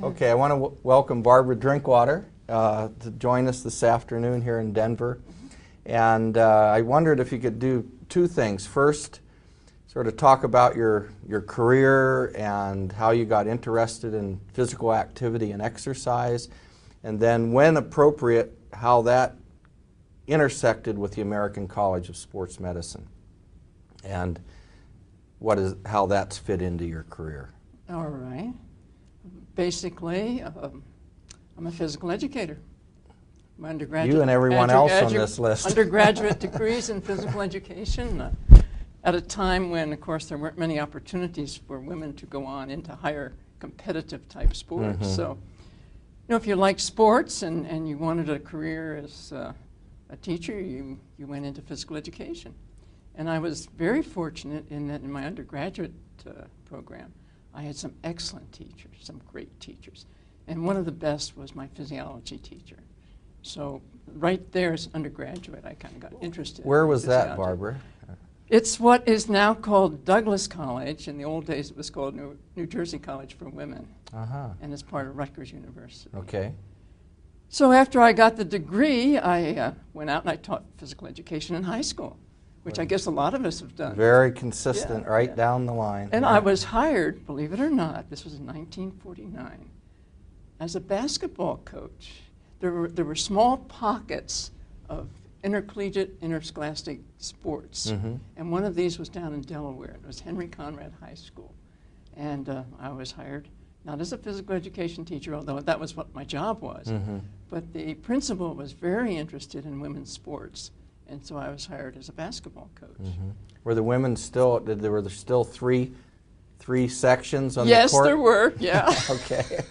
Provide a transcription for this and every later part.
Okay, I want to welcome Barbara Drinkwater to join us this afternoon here in Denver. And I wondered if you could do two things. First, sort of talk about your career and how you got interested in physical activity and exercise, and then, when appropriate, how that intersected with the American College of Sports Medicine and how that's fit into your career. All right. Basically, I'm a physical educator. My undergraduate, you and everyone else on this list. Undergraduate degrees in physical education at a time when, of course, there weren't many opportunities for women to go on into higher competitive type sports. Mm-hmm. So, if you like sports and you wanted a career as a teacher, you went into physical education. And I was very fortunate in that in my undergraduate program, I had some excellent teachers, some great teachers. And one of the best was my physiology teacher. So right there as undergraduate, I kind of got interested. Where was that, Barbara? It's what is now called Douglas College. In the old days, it was called New Jersey College for Women. Uh-huh. And it's part of Rutgers University. Okay. So after I got the degree, I went out and I taught physical education in high school, which I guess a lot of us have done. Very consistent, right down the line. And I was hired, believe it or not, this was in 1949, as a basketball coach. There were small pockets of intercollegiate, interscholastic sports. Mm-hmm. And one of these was down in Delaware. It was Henry Conrad High School. And I was hired, not as a physical education teacher, although that was what my job was, mm-hmm. but the principal was very interested in women's sports. And so I was hired as a basketball coach. Mm-hmm. Were the women still, were there still three sections on the court? Yes, there were, yeah. Okay.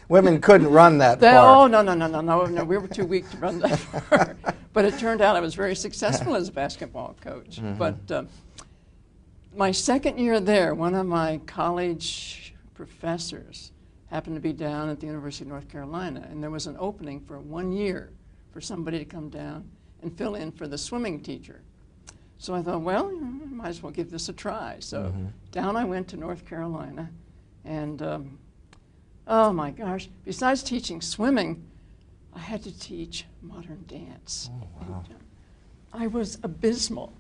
Women couldn't run that far. Oh, no, we were too weak to run that far. But it turned out I was very successful as a basketball coach. Mm-hmm. But my second year there, one of my college professors happened to be down at the University of North Carolina, and there was an opening for 1 year for somebody to come down and fill in for the swimming teacher. So I thought, well, might as well give this a try. So mm-hmm. down I went to North Carolina, and oh my gosh, besides teaching swimming, I had to teach modern dance. Oh, wow. And, I was abysmal.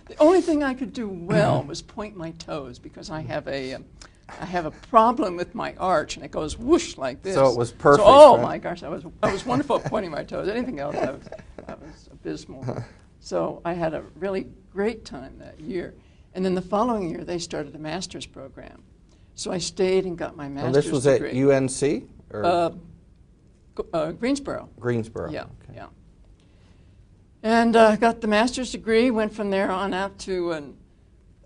The only thing I could do well was point my toes, because I have a problem with my arch, and it goes whoosh like this. So it was perfect. So, oh right? my gosh, I was wonderful at pointing my toes. Anything else, I was abysmal. So I had a really great time that year. And then the following year, they started a master's program. So I stayed and got my master's This was degree. at UNC? Or? Greensboro. Greensboro. Yeah, okay. yeah. And got the master's degree, went from there on out to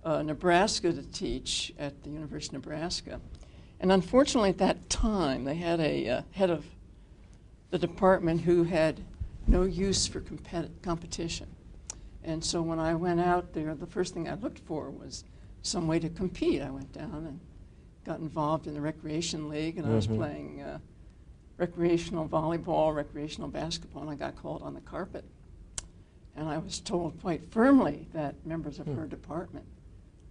Nebraska to teach at the University of Nebraska. And unfortunately at that time, they had a head of the department who had no use for competition. And so when I went out there, the first thing I looked for was some way to compete. I went down and got involved in the recreation league, and I was playing recreational volleyball, recreational basketball, and I got called on the carpet. And I was told quite firmly that members of her department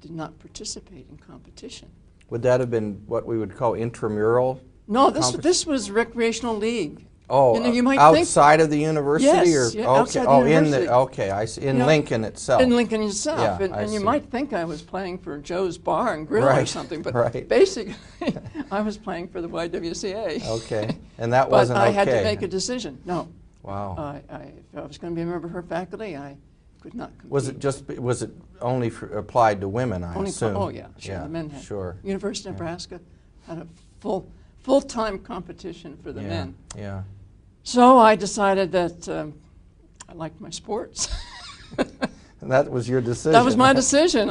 did not participate in competition. Would that have been what we would call intramural? No, this was recreational league. Oh, you might outside of the university? Yes, or? yeah, Okay. outside the university. Okay, I see. In Lincoln itself. In Lincoln itself. Yeah, and you see. might think I was playing for Joe's Bar and Grill or Right, something, but right. basically I was playing for the YWCA. Okay, and that But wasn't okay. I had to make a decision. No. Wow. If I was going to be a member of her faculty, I could not compete. Was it only applied to women, I assume? Oh, yeah, sure. Yeah, the men had. sure. University of Nebraska had a full-time competition for the men. Yeah. So I decided that I liked my sports. And that was your decision. That was my decision.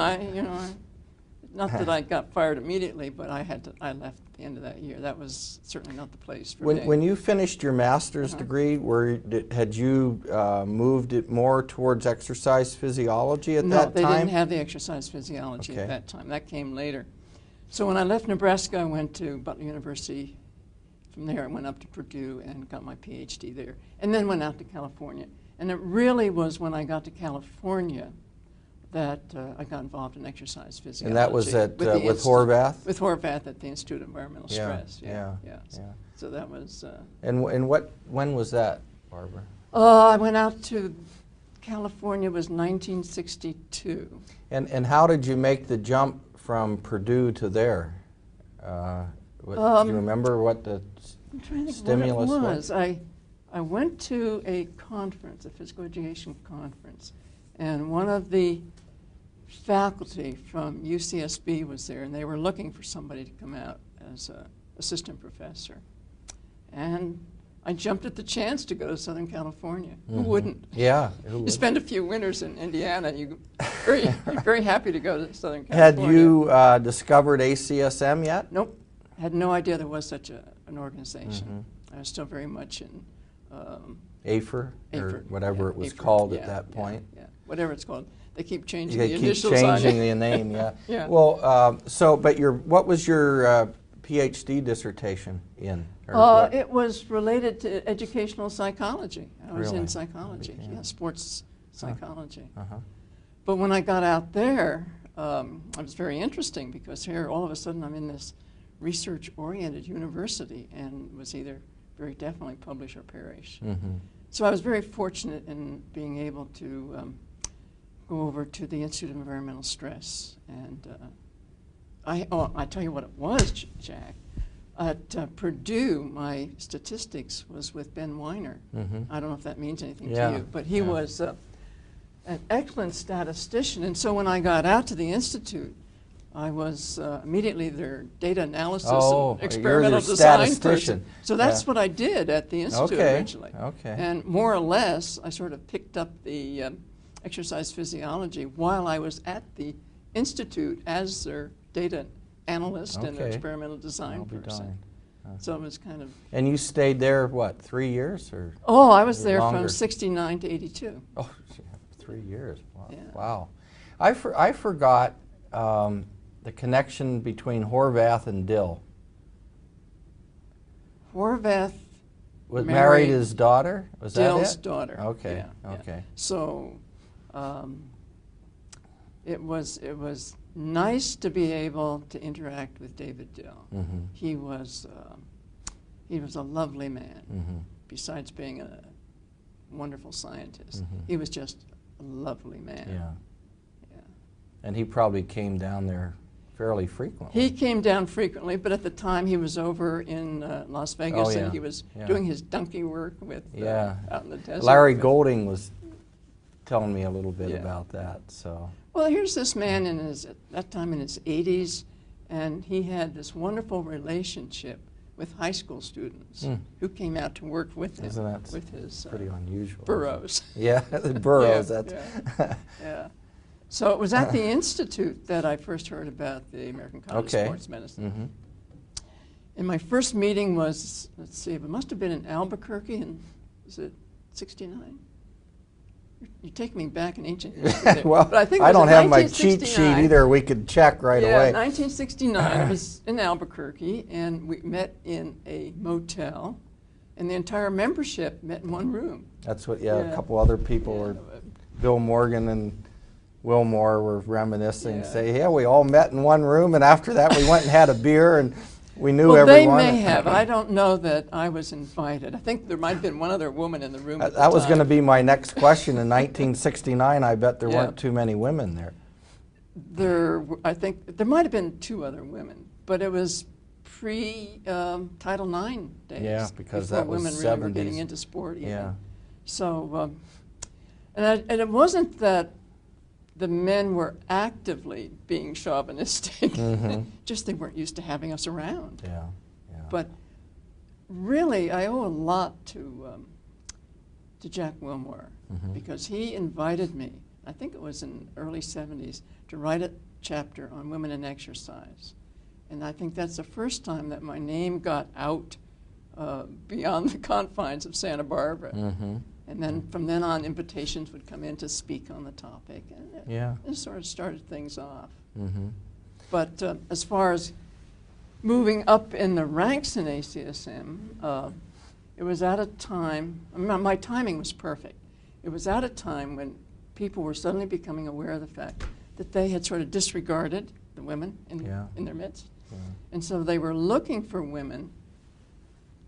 Not that I got fired immediately, but I left at the end of that year. That was certainly not the place for me. When you finished your master's degree, had you moved it more towards exercise physiology at that time? No, they didn't have the exercise physiology at that time. That came later. So when I left Nebraska, I went to Butler University. From there, I went up to Purdue and got my Ph.D. there, and then went out to California. And it really was when I got to California that I got involved in exercise physiology. And that was at with Horvath? With Horvath at the Institute of Environmental Stress. Yeah. So that was... and when was that, Barbara? I went out to California, was 1962. And how did you make the jump from Purdue to there? Do you remember what the stimulus was? I went to a conference, a physical education conference, and one of the faculty from UCSB was there, and they were looking for somebody to come out as an assistant professor. And I jumped at the chance to go to Southern California. Who wouldn't? Yeah. You spend a few winters in Indiana, you're very happy to go to Southern California. Had you discovered ACSM yet? Nope. Had no idea there was such an organization. I was still very much in AFER, or whatever it was called at that point. Yeah, whatever it's called. They keep changing the initials on it. They keep changing the name, yeah. Well, but what was your Ph.D. dissertation in? It was related to educational psychology. I was in psychology, sports psychology. But when I got out there, it was very interesting because here all of a sudden I'm in this research-oriented university and was either very definitely publish or perish. So I was very fortunate in being able to go over to the Institute of Environmental Stress. And I tell you what it was, Jack. At Purdue, my statistics was with Ben Weiner. I don't know if that means anything to you, but he was an excellent statistician. And so when I got out to the Institute, I was immediately their data analysis and experimental design person. So that's what I did at the Institute originally. And more or less, I sort of picked up the exercise physiology while I was at the Institute as their data analyst and their experimental design person. So it was kind of... And you stayed there, what, 3 years? Or I was there from 69 to 82. Oh, 3 years. Wow. Wow. I forgot the connection between Horvath and Dill. Horvath married his daughter? Was Dill's that it? daughter. Okay. Yeah, okay. So it was nice to be able to interact with David Dill. He was a lovely man. Besides being a wonderful scientist, he was just a lovely man. Yeah. And he probably came down there fairly frequently. He came down frequently, but at the time he was over in Las Vegas, and he was doing his donkey work with out in the desert. Larry Golding was telling me a little bit about that. So. Well, here's this man at that time in his 80s, and he had this wonderful relationship with high school students who came out to work with him. With his pretty unusual burros. Yeah, the burros. Yeah. So it was at the Institute that I first heard about the American College of Sports Medicine. And my first meeting was, let's see, it must have been in Albuquerque in, was it 69? You're taking me back in ancient history. Well, but I think I don't have my cheat sheet either. We could check right away. 1969. It was in Albuquerque, and we met in a motel, and the entire membership met in one room. That's what, a couple other people were, Bill Morgan and Wilmore were reminiscing, say, we all met in one room, and after that we went and had a beer, and we knew everyone. They may have. I don't know that I was invited. I think there might have been one other woman in the room at the That was going to be my next question. In 1969, I bet there weren't too many women there. I think there might have been 2 other women, but it was pre-Title IX days. Yeah, because that was women 70s. really were getting into sport even. Yeah. So, and it wasn't that the men were actively being chauvinistic, just they weren't used to having us around. Yeah. But really, I owe a lot to Jack Wilmore, because he invited me, I think it was in the early 70s, to write a chapter on women in exercise. And I think that's the first time that my name got out beyond the confines of Santa Barbara. And then from then on, invitations would come in to speak on the topic. And it sort of started things off. But as far as moving up in the ranks in ACSM, it was at a time, my timing was perfect. It was at a time when people were suddenly becoming aware of the fact that they had sort of disregarded the women in their midst. Yeah. And so they were looking for women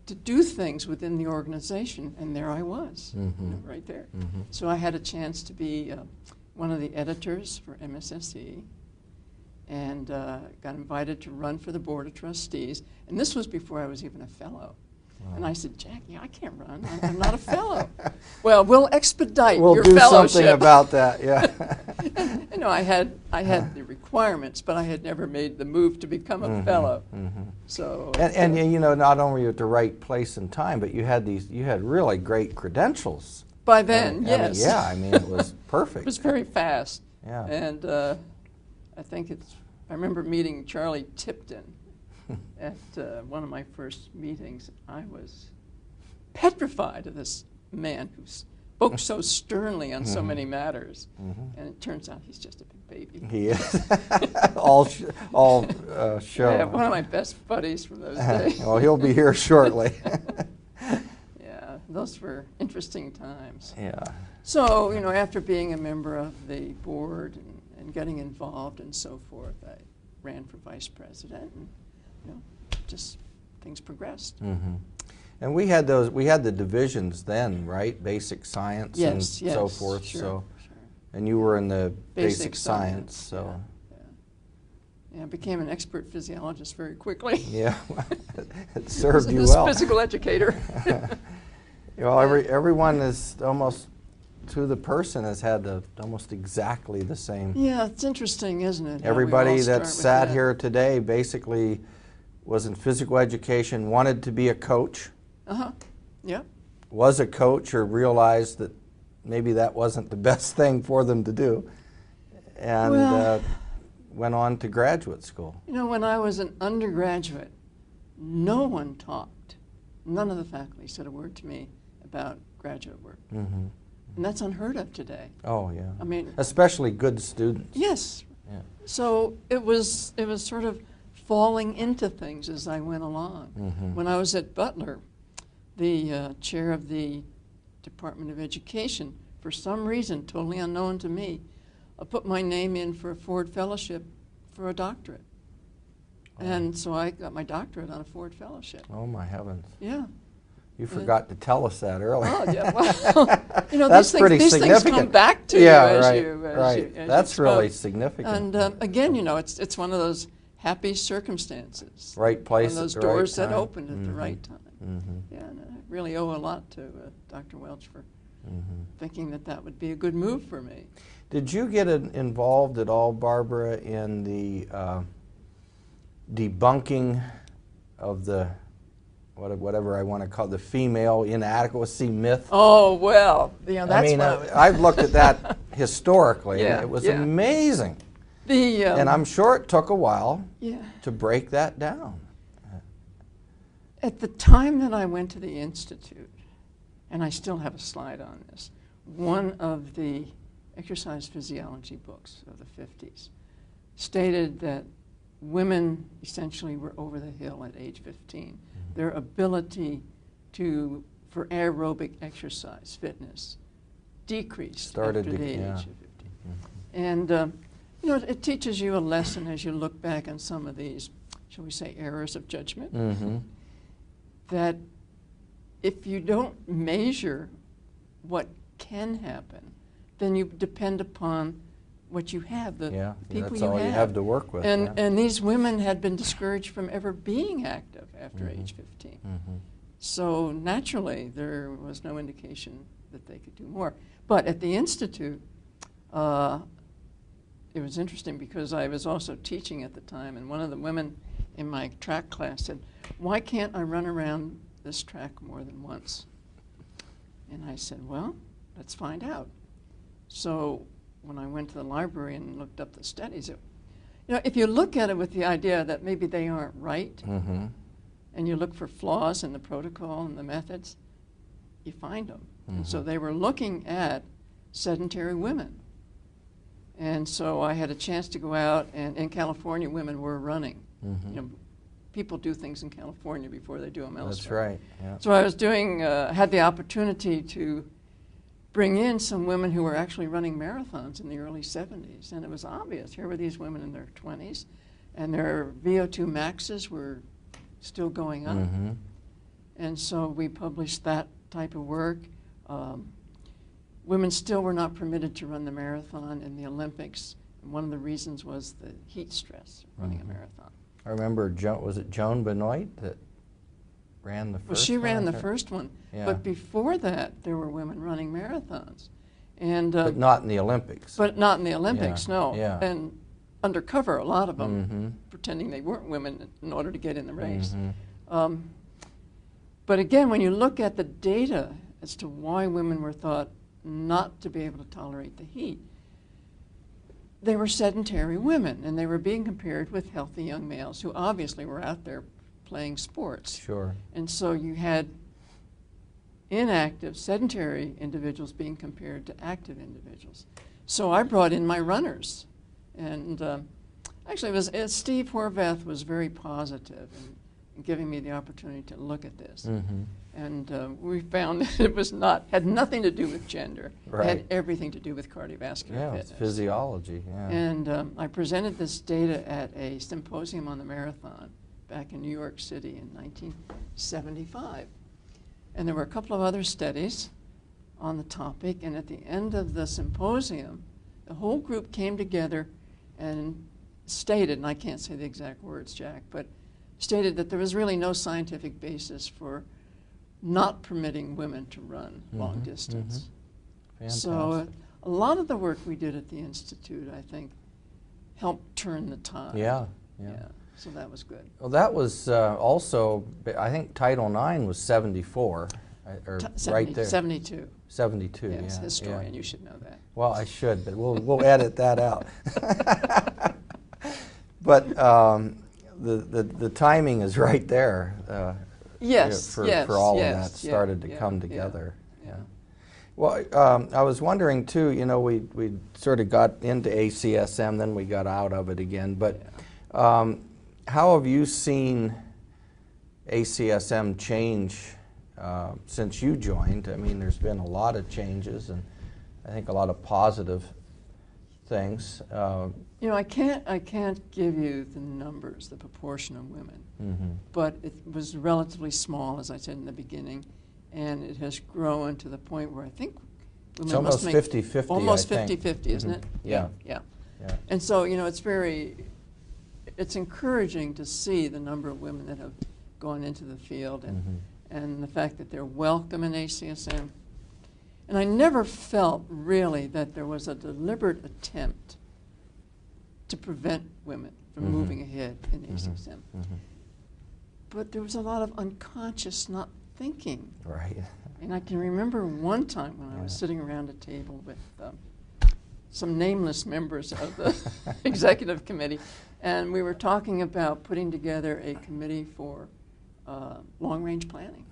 to do things within the organization, and there I was, right there. So I had a chance to be one of the editors for MSSE, and got invited to run for the Board of Trustees. And this was before I was even a fellow. Wow. And I said, Jackie, I can't run. I'm not a fellow. Well, we'll expedite your fellowship. We'll do something about that, yeah. You know, I had the requirements, but I had never made the move to become a fellow. So and you know, not only at the right place and time, but you had really great credentials. By then, yes. I mean, it was perfect. It was very fast. Yeah. And I remember meeting Charlie Tipton at one of my first meetings. I was petrified of this man who spoke so sternly on so many matters. And it turns out he's just a big baby. He is. all show. Yeah, one of my best buddies from those days. Well, he'll be here shortly. Yeah, those were interesting times. Yeah. So, you know, after being a member of the board and getting involved and so forth, I ran for vice president, and you know, just things progressed. And we had the divisions then, right? Basic science and so forth. Sure, so, sure. and you were in the basic science. So. Yeah, I became an expert physiologist very quickly. Yeah, it served you well. Physical educator. Well, everyone is almost to the person has had almost exactly the same. Yeah, it's interesting, isn't it? Everybody that sat here today basically was in physical education, wanted to be a coach. Yeah. Was a coach or realized that maybe that wasn't the best thing for them to do, and went on to graduate school. You know, when I was an undergraduate, no one talked. None of the faculty said a word to me about graduate work. And that's unheard of today. Oh, yeah. I mean, especially good students. Yes. Yeah. So it was sort of falling into things as I went along. When I was at Butler, the chair of the Department of Education, for some reason totally unknown to me, put my name in for a Ford Fellowship for a doctorate. And so I got my doctorate on a Ford Fellowship. Oh, my heavens. Yeah. You forgot to tell us that earlier. Oh, yeah. Well, you know, that's these things come back to you as you That's really significant. And again, you know, it's one of those happy circumstances. Right place one of those at the doors right time. that opened at the right time. Yeah, and I really owe a lot to Dr. Welch for thinking that would be a good move for me. Did you get involved at all, Barbara, in the debunking of the whatever I want to call the female inadequacy myth? Oh, well, you know, that's I've looked at that historically, and it was amazing. And I'm sure it took a while to break that down. At the time that I went to the Institute, and I still have a slide on this, one of the exercise physiology books of the 50s stated that women essentially were over the hill at age 15. Their ability for aerobic exercise, fitness, decreased after the age of 15. And you know, it teaches you a lesson as you look back on some of these, shall we say, errors of judgment, that if you don't measure what can happen, then you depend upon what you have, the people that's all you have to work with. And these women had been discouraged from ever being active after age 15. So naturally, there was no indication that they could do more. But at the Institute, it was interesting because I was also teaching at the time, and one of the women in my track class said, "Why can't I run around this track more than once?" And I said, "Well, let's find out." So when I went to the library and looked up the studies, you know, if you look at it with the idea that maybe they aren't right, and you look for flaws in the protocol and the methods, you find them. And so they were looking at sedentary women. And so I had a chance to go out, and in California, women were running. You know, people do things in California before they do them elsewhere. That's right. Yeah. So I was had the opportunity to bring in some women who were actually running marathons in the early 70s. And it was obvious. Here were these women in their 20s, and their VO2 maxes were still going up. Mm-hmm. And so we published that type of work. Women still were not permitted to run the marathon in the Olympics. And one of the reasons was the heat stress of running a marathon. I remember, was it Joan Benoit that ran the first one? Well, she ran the first one. Yeah. But before that, there were women running marathons. And, but not in the Olympics. But not in the Olympics, Yeah, no. yeah. And undercover, a lot of them, Mm-hmm. pretending they weren't women in order to get in the race. Mm-hmm. But again, when you look at the data as to why women were thought not to be able to tolerate the heat, they were sedentary women, and they were being compared with healthy young males who obviously were out there playing sports. Sure. And so you had inactive, sedentary individuals being compared to active individuals. So I brought in my runners. And actually, Steve Horvath was very positive in giving me the opportunity to look at this. Mm-hmm. And we found that it had nothing to do with gender. Right. It had everything to do with cardiovascular Yeah, fitness. it's physiology. Yeah. And I presented this data at a symposium on the marathon back in New York City in 1975. And there were a couple of other studies on the topic, and at the end of the symposium, the whole group came together and stated, and I can't say the exact words, Jack, but stated that there was really no scientific basis for not permitting women to run long distance. Fantastic. So a lot of the work we did at the Institute, I think, helped turn the tide. Yeah. So that was good. Well, that was also, I think Title IX was 74, or right there. 72. 72, Yes, yeah. historian, yeah. you should know that. Well, I should, but we'll edit that out. But the timing is right there. Yes, for yes, all yes, of that started to come yeah, together. yeah. Well, I was wondering too. You know, we sort of got into ACSM, then we got out of it again. But how have you seen ACSM change since you joined? I mean, there's been a lot of changes, and I think a lot of positive things. You know, I can't give you the numbers, the proportion of women, but it was relatively small, as I said in the beginning, and it has grown to the point where I think women It's almost must make 50-50, almost I think. 50-50, isn't it? Yeah. Yeah. Yeah. And so, you know, it's encouraging to see the number of women that have gone into the field and the fact that they're welcome in ACSM. And I never felt really that there was a deliberate attempt to prevent women from moving ahead in ACSM. But there was a lot of unconscious not thinking. Right. And I can remember one time when I was sitting around a table with some nameless members of the executive committee, and we were talking about putting together a committee for long-range planning.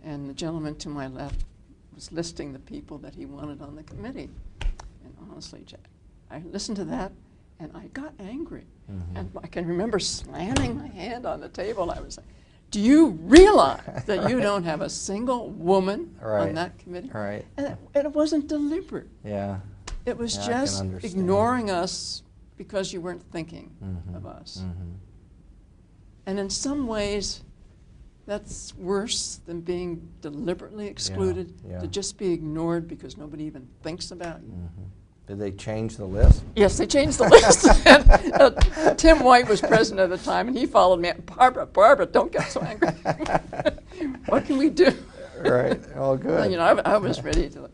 And the gentleman to my left was listing the people that he wanted on the committee. And honestly, Jack, I listened to that and I got angry. And I can remember slamming my hand on the table. I was like, do you realize that you don't have a single woman on that committee? Right. And it wasn't deliberate. Yeah. It was Yeah, I just can understand. ignoring us because you weren't thinking of us. And in some ways, that's worse than being deliberately excluded, yeah. to just be ignored because nobody even thinks about you. Did they change the list? Yes, they changed the list. And, Tim White was president at the time, and he followed me. Barbara, don't get so angry. What can we do? Right. Oh, good. Well, you know, I was ready to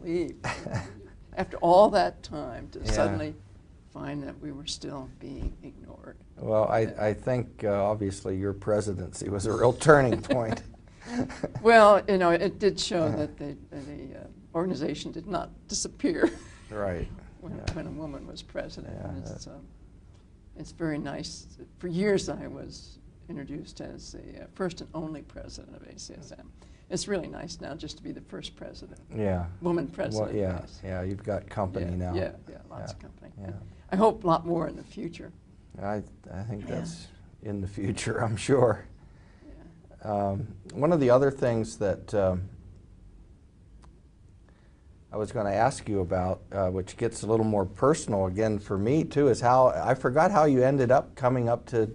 leave. After all that time, to suddenly find that we were still being ignored. Well, I think obviously your presidency was a real turning point. Well, you know, it did show that the organization did not disappear. Right. When a woman was president. Yeah, It's very nice. For years I was introduced as the first and only president of ACSM. It's really nice now just to be the first president. Yeah. Woman president. Well, Yes. yeah, you've got company now. Yeah, lots of company. Yeah. I hope a lot more in the future. I think that's in the future, I'm sure. Yeah. One of the other things that I was going to ask you about, which gets a little more personal again for me too, is how I forgot how you ended up coming up to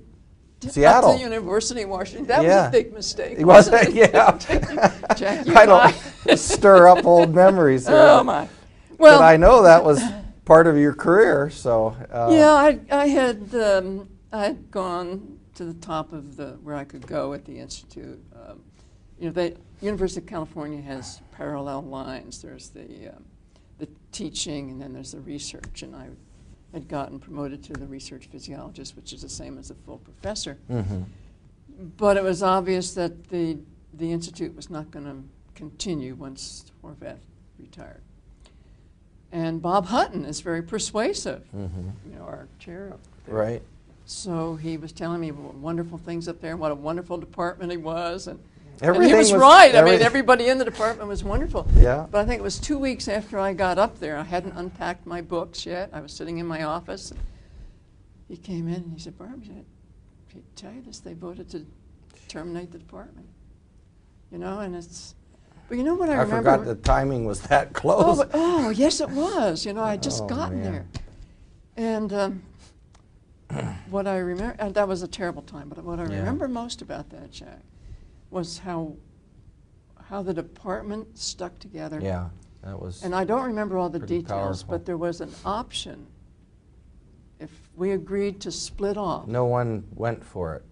Seattle. Up to the University of Washington. That Yeah. was a big mistake. Was it? Yeah. Jack, I don't stir up old memories here. Oh my. Well, but I know that was part of your career, so. Yeah, I had gone to the top of where I could go at the institute. The University of California has parallel lines. There's the teaching, and then there's the research. And I had gotten promoted to the research physiologist, which is the same as a full professor. Mm-hmm. But it was obvious that the institute was not going to continue once Horvath retired. And Bob Hutton is very persuasive, our chair up there. Right. So he was telling me what wonderful things up there and what a wonderful department he was. And he Everything was was right. I mean, everybody in the department was wonderful. Yeah. But I think it was 2 weeks after I got up there. I hadn't unpacked my books yet. I was sitting in my office. He came in and he said, "Barb, I tell you this, they voted to terminate the department." And it's... But you know what I remember? I forgot the timing was that close. Oh, yes, it was. I'd just gotten man. there. And what I remember, and that was a terrible time, but what I remember most about that, Jack, was how the department stuck together. Yeah, that was. And I don't remember all the pretty details, powerful. but there was an option if we agreed to split off. No one went for it.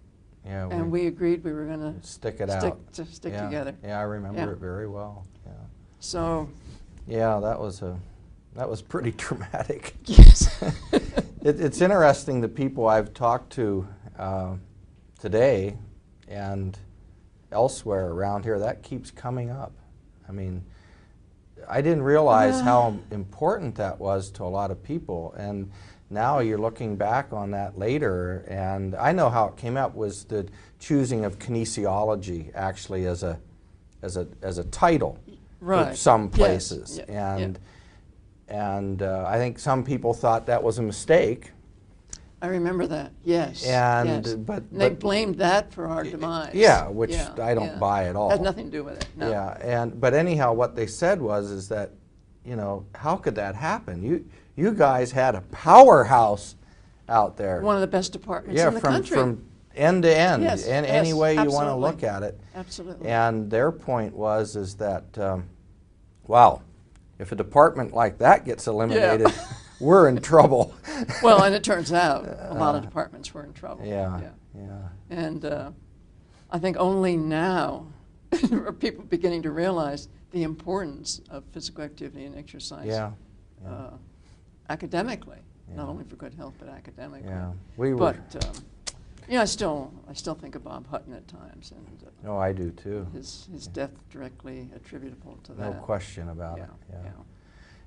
Yeah, and we agreed we were going to stick it stick out. together. Yeah, I remember it very well. Yeah. So. Yeah, that was pretty traumatic. Yes. It's interesting, the people I've talked to today and elsewhere around here, that keeps coming up. I mean, I didn't realize how important that was to a lot of people, and now you're looking back on that later, and I know how it came up was the choosing of kinesiology actually as a title for some places. Yes. And I think some people thought that was a mistake. I remember that. Yes. But they blamed that for our demise. Yeah, which I don't buy at all. Has nothing to do with it. No. Yeah, but anyhow, what they said is that, how could that happen? You guys had a powerhouse out there. One of the best departments in the country. From end to end, yes, in any way you want to absolutely. look at it. Absolutely. And their point is that, wow, if a department like that gets eliminated, we're in trouble. Well, and it turns out a lot of departments were in trouble. Yeah. And I think only now are people beginning to realize the importance of physical activity and exercise academically, not only for good health, but academically. Yeah. I still think of Bob Hutton at times, and I do too. His death directly attributable to that. No question about it.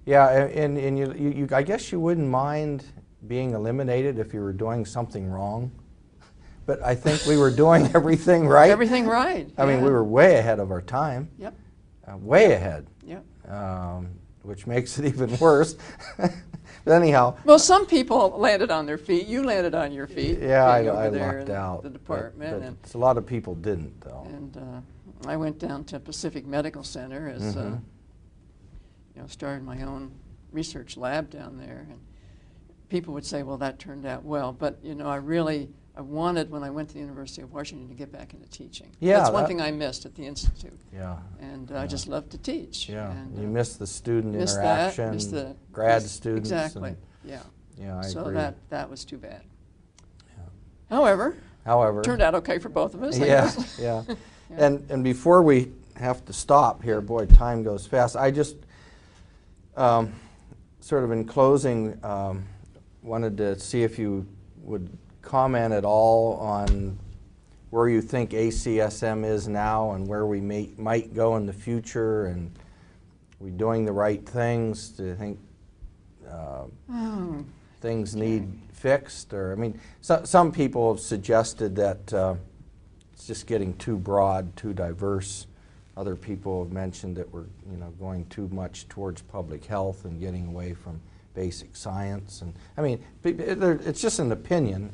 Yeah. And you I guess you wouldn't mind being eliminated if you were doing something wrong, but I think we were doing everything right. Everything right. I mean, we were way ahead of our time. Yep. Way ahead. Yep. Which makes it even worse. But anyhow. Well, some people landed on their feet. You landed on your feet. Yeah, I there lucked out. The department. But a lot of people didn't, though. And I went down to Pacific Medical Center as started my own research lab down there. And people would say, well, that turned out well. But, I wanted, when I went to the University of Washington, to get back into teaching. Yeah, that's one thing I missed at the Institute. Yeah. And I just loved to teach. Yeah. And, you missed the student interaction. interaction, Missed the grad students. Exactly. Yeah. Yeah, I so agree. that was too bad. Yeah. However, turned out okay for both of us. I yeah, guess. yeah. And before we have to stop here, boy, time goes fast. I just sort of in closing wanted to see if you would comment at all on where you think ACSM is now and where we might go in the future, and are we doing the right things? Do you think things need fixed? Or, I mean, some people have suggested that it's just getting too broad, too diverse. Other people have mentioned that we're going too much towards public health and getting away from basic science. And I mean, it's just an opinion,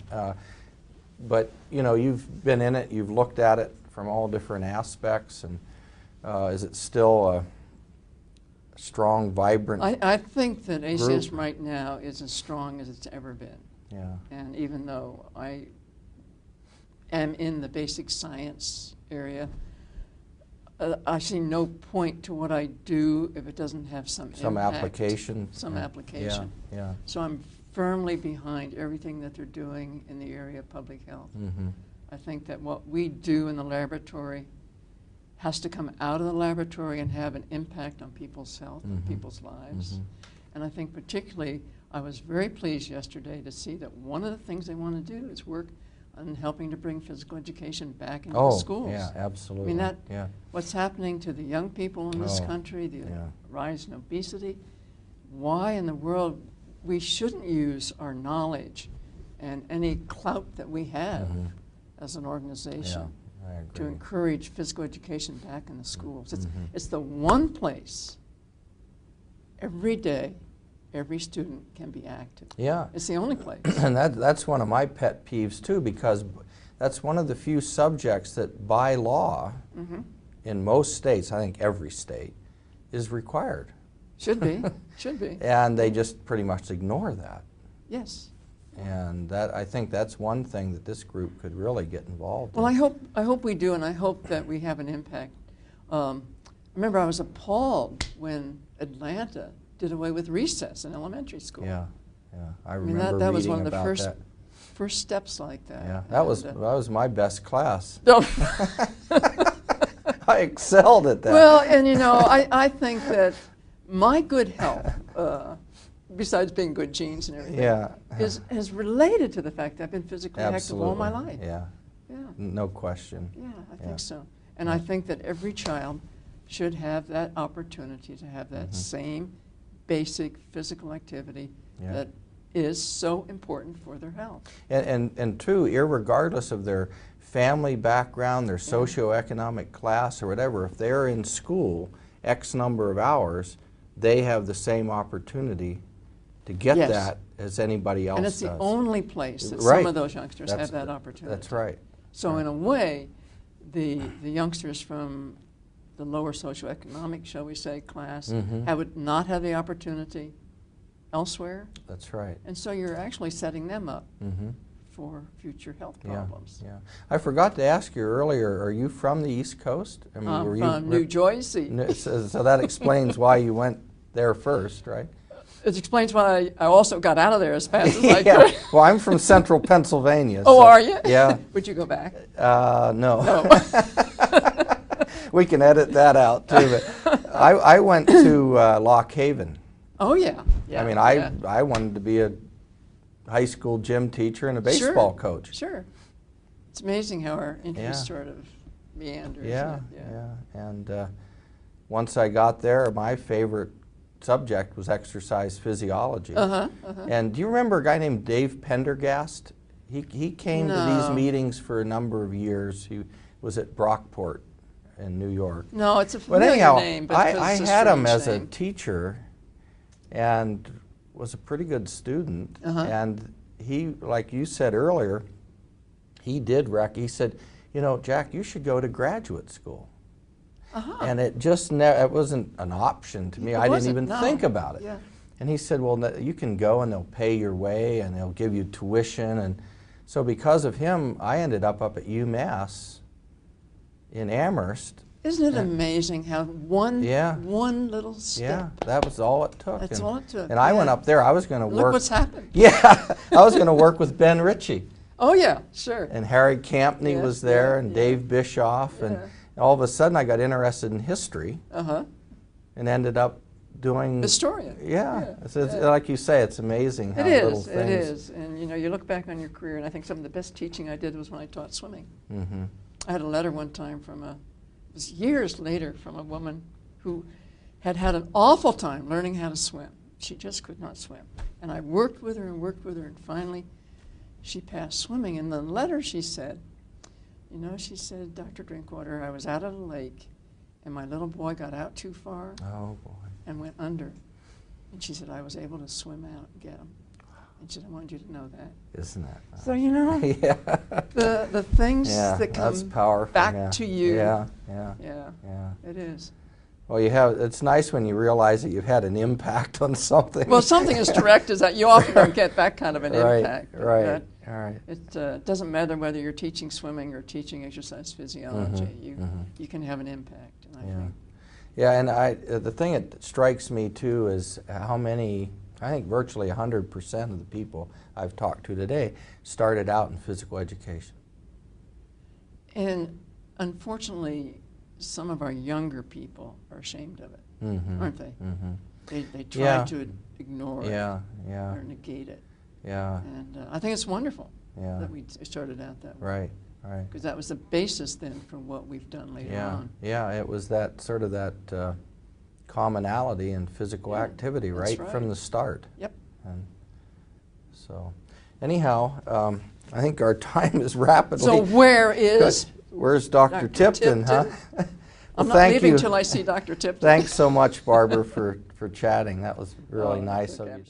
but you've been in it, you've looked at it from all different aspects, and is it still strong, vibrant I think that ACSM group. right now is as strong as it's ever been. Yeah. And even though I am in the basic science area, I see no point to what I do if it doesn't have some impact, application. Some application. Yeah. So I'm firmly behind everything that they're doing in the area of public health. Mm-hmm. I think that what we do in the laboratory has to come out of the laboratory and have an impact on people's health and people's lives. And I think particularly, I was very pleased yesterday to see that one of the things they want to do is work on helping to bring physical education back into the schools. Yeah, absolutely. I mean, what's happening to the young people in this country, the yeah. rise in obesity, why in the world we shouldn't use our knowledge and any clout that we have as an organization to encourage physical education back in the schools. It's the one place every day every student can be active. Yeah. It's the only place. And that's one of my pet peeves too, because that's one of the few subjects that by law in most states, I think every state, is required. Should be. Should be. And they just pretty much ignore that. Yes. And I think that's one thing that this group could really get involved Well, in. I hope we do, and I hope that we have an impact. Remember, I was appalled when Atlanta did away with recess in elementary school. Yeah, I mean, remember that was reading one of the about first that. first steps like that. Yeah, that was my best class. No. I excelled at that. Well, and you know, I think that my good health, besides being good genes and everything, is related to the fact that I've been physically active all my life. Yeah. No question. Yeah, I think so. And I think that every child should have that opportunity to have that same basic physical activity that is so important for their health. And two, irregardless of their family background, their socioeconomic class or whatever, if they're in school X number of hours, they have the same opportunity to get that as anybody else does. And it's the only place that some of those youngsters have that opportunity. That's right. So in a way, the youngsters from the lower socioeconomic, shall we say, class would not have the opportunity elsewhere. That's right. And so you're actually setting them up for future health problems. Yeah. I forgot to ask you earlier, are you from the East Coast? I mean, were you from New Jersey. So that explains why you went there first, right? It explains why I also got out of there as fast as I could. Well, I'm from central Pennsylvania. Oh, so, are you? Yeah. Would you go back? No. We can edit that out, too. But I went to Lock Haven. Oh, yeah. I mean, I wanted to be a high school gym teacher and a baseball coach. Sure. It's amazing how our interests sort of meander. Yeah. And once I got there, my favorite subject was exercise physiology. And do you remember a guy named Dave Pendergast? He came to these meetings for a number of years. He was at Brockport in New York. No, it's a familiar name. But I had him as a teacher and was a pretty good student. And he, like you said earlier, he said, you know, Jack, you should go to graduate school. And it just it wasn't an option to me. I didn't even think about it. And he said, well, you can go and they'll pay your way and they'll give you tuition. And so because of him, I ended up at UMass in Amherst. Isn't it amazing how one little step? Yeah, that was all it took. That's all it took. And I went up there. I was going to work. Look what's happened. Yeah, I was going to work with Ben Ritchie. Oh, yeah, sure. And Harry Campney was there and Dave Bischoff. And all of a sudden I got interested in history and ended up doing historian. So it's, like you say, it's amazing how little things. It is. And you know, you look back on your career, and I think some of the best teaching I did was when I taught swimming. I had a letter one time it was years later, from a woman who had had an awful time learning how to swim. She just could not swim. And I worked with her, and finally she passed swimming. In the letter she said, you know, she said, Dr. Drinkwater, I was out at a lake, and my little boy got out too far and went under. And she said, I was able to swim out and get him. And she said, I wanted you to know that. Isn't that nice? So, you know, the things that come back to you. Yeah, It is. Well, it's nice when you realize that you've had an impact on something. Well, something as direct as that. You often don't get that kind of an impact. Right. It doesn't matter whether you're teaching swimming or teaching exercise physiology. You can have an impact. And I think. Yeah, and the thing that strikes me too is how many, I think virtually 100% of the people I've talked to today started out in physical education. And unfortunately, some of our younger people are ashamed of it, aren't they? They try to ignore it or negate it. And I think it's wonderful that we started out that way. Right. Because that was the basis then for what we've done later on. Yeah, it was that sort of that commonality in physical activity right from the start. Yep. And so, anyhow, I think our time is rapidly. So where's Dr. Tipton, huh? Well, I'm not leaving until I see Dr. Tipton. Thanks so much, Barbara, for chatting. That was really nice of you.